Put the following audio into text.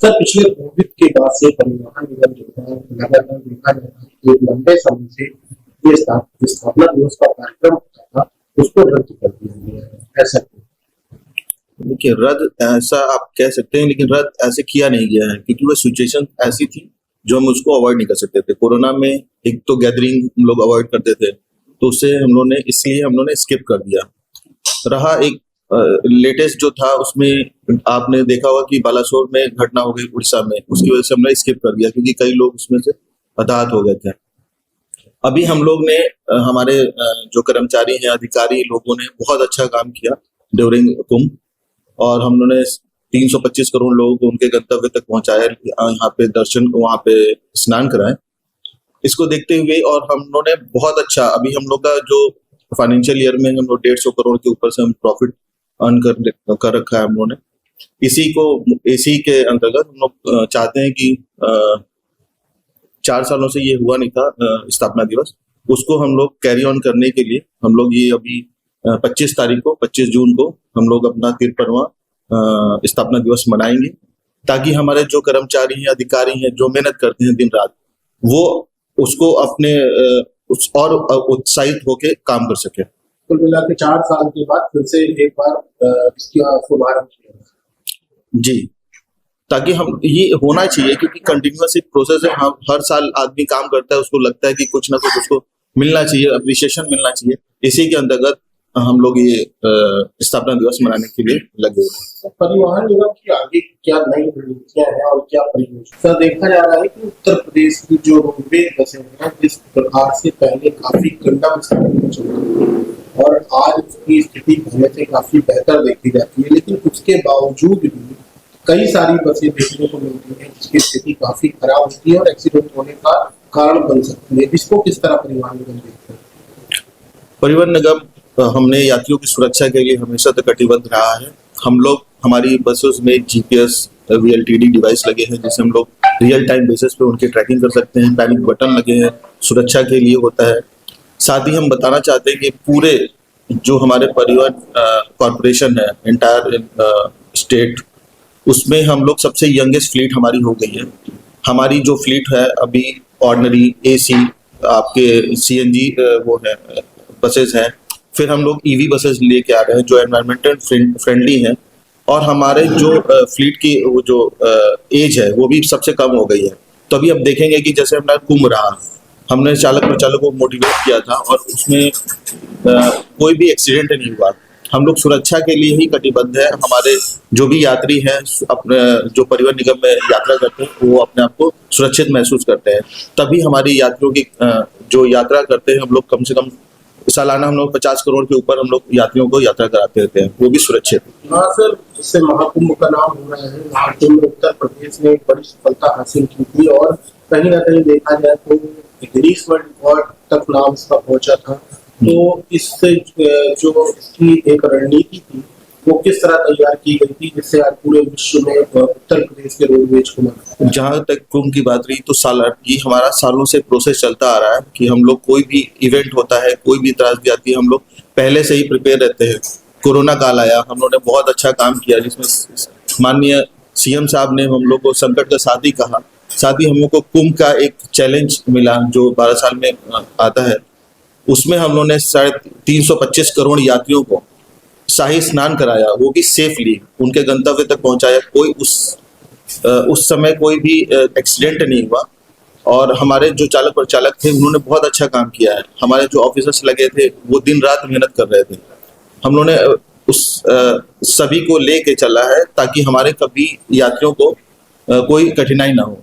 Sir, पिछले Covid के बाद से परिवहन निगम जो है लगातार देखा जा रहा है कि एक लंबे समय से ये स्थापना दिवस का कार्यक्रम होता था, उसको रद्द कर दिया गया है। ऐसा क्यों? देखिए, रद्द ऐसा आप कह सकते हैं, लेकिन रद्द ऐसे किया नहीं गया है क्योंकि वो सिचुएशन ऐसी थी जो हम उसको अवॉइड नहीं कर सकते थे। कोरोना में एक तो गैदरिंग हम लोग अवॉइड करते थे, तो उससे इसलिए हम लोगों ने स्किप कर दिया। रहा एक लेटेस्ट जो था, उसमें आपने देखा होगा कि बालासोर में घटना हो गई उड़ीसा में, उसकी वजह से हमने स्किप कर दिया क्योंकि कई लोग उसमें से हताहत हो गए थे। अभी हम लोग ने हमारे जो कर्मचारी हैं, अधिकारी लोगों ने बहुत अच्छा काम किया ड्यूरिंग कुंभ, और हम लोगों ने 325 करोड़ लोगों को उनके गंतव्य तक पहुंचाया, यहाँ पे दर्शन, वहाँ पे स्नान कराए। इसको देखते हुए और हम लोगों ने बहुत अच्छा, अभी हम लोग का जो फाइनेंशियल ईयर में हम लोग 150 करोड़ के ऊपर से हम प्रॉफिट अर्न कर रखा है हम लोगों ने। इसी के अंतर्गत हम लोग चाहते हैं कि 4 सालों से ये हुआ नहीं था स्थापना दिवस, उसको हम लोग कैरी ऑन करने के लिए हम लोग ये अभी 25 जून को हम लोग अपना 53वां स्थापना दिवस मनाएंगे, ताकि हमारे जो कर्मचारी हैं, अधिकारी हैं, जो मेहनत करते हैं दिन रात, वो उसको अपने और उत्साहित होके काम कर सके। कुल मिला के 4 साल के बाद फिर से एक बार इसका शुभारंभ किया जी, ताकि हम ये होना चाहिए क्योंकि कंटिन्यूअस एक प्रोसेस है। हम हर साल आदमी काम करता है, उसको लगता है कि कुछ ना कुछ उसको मिलना चाहिए, अप्रिसिएशन मिलना चाहिए। इसी के अंतर्गत हम लोग ये स्थापना दिवस मनाने के लिए लगे हुए हैं। परिवहन निगम की आगे क्या नई रणनीतियां हैं और क्या परियोजना? सर, देखा जा रहा है कि उत्तर प्रदेश की जो रोडवेज बसें हैं, जिस प्रकार से पहले काफी गंदा स्थिति में चल रही थी और आज उसकी स्थिति पहले से काफी बेहतर देखी जाती है, लेकिन उसके बावजूद भी कई सारी बसें देखने को मिलती हैं जिसकी स्थिति काफी खराब होती है और एक्सीडेंट होने का कारण बन सकती है। इसको किस तरह परिवहन निगम देखते हैं? परिवहन निगम हमने यात्रियों की सुरक्षा के लिए हमेशा तक कटिबद्ध रहा है। हम लोग हमारी बसेस में जीपीएस VLTD डिवाइस लगे हैं, जिससे हम लोग रियल टाइम बेसिस पे उनकी ट्रैकिंग कर सकते हैं। पैनिक बटन लगे हैं, सुरक्षा के लिए होता है। साथ ही हम बताना चाहते हैं कि पूरे जो हमारे परिवहन कॉर्पोरेशन है, एंटायर स्टेट, उसमें हम लोग सबसे यंगेस्ट फ्लीट हमारी हो गई है। हमारी जो फ्लीट है अभी ऑर्डिनरी, AC, आपके CNG वो है बसेस हैं, फिर हम लोग EV बसेस लेके आ रहे हैं जो एनवायरमेंटल फ्रेंडली हैं, और हमारे जो फ्लीट की वो जो एज है वो भी सबसे कम हो गई है। तो अभी अब देखेंगे कि जैसे हमारा कुंभ रहा, हमने चालक प्रचालक को मोटिवेट किया था और उसमें कोई भी एक्सीडेंट नहीं हुआ। हम लोग सुरक्षा के लिए ही कटिबद्ध है। हमारे जो भी यात्री हैं, अपने जो परिवहन निगम में यात्रा करते हैं, वो अपने आप को सुरक्षित महसूस करते हैं। तभी हमारी यात्रियों की जो यात्रा करते हैं, हम लोग कम से कम सालाना हम लोग 50 करोड़ के ऊपर हम लोग यात्रियों को यात्रा कराते रहते हैं, वो भी सुरक्षित। हाँ सर, जिससे महाकुंभ का नाम हो रहा है, महाकुंभ उत्तर प्रदेश ने एक बड़ी सफलता हासिल की थी और कहीं ना कहीं देखा जाए तो गिनीज वर्ल्ड रिकॉर्ड तक नाम इसका पहुंचा था। तो इससे जो इसकी एक रणनीति थी वो किस तरह तैयार की गई थी जिससे आज पूरे विश्व में उत्तर प्रदेश के रोडवेज को माना? जहाँ तक कुंभ की बात रही, तो ये हमारा सालों से प्रोसेस चलता आ रहा है कि हम लोग कोई भी इवेंट होता है, कोई भी त्रासदी आती है, हम लोग पहले से ही प्रिपेयर रहते हैं। कोरोना काल आया, हम लोगों ने बहुत अच्छा काम किया, जिसमें माननीय CM साहब ने हम लोग को संकट का साथी कहा। साथ ही हम लोग को कुंभ का एक चैलेंज मिला जो 12 साल में आता है। उसमें हम लोगों ने 325 करोड़ यात्रियों को शाही स्नान कराया, वो भी सेफली उनके गंतव्य तक पहुंचाया। कोई उस समय कोई भी एक्सीडेंट नहीं हुआ, और हमारे जो चालक प्रचालक थे उन्होंने बहुत अच्छा काम किया है। हमारे जो ऑफिसर्स लगे थे वो दिन रात मेहनत कर रहे थे। हम लोगों ने उस सभी को लेके चला है ताकि हमारे कभी यात्रियों को कोई कठिनाई ना हो।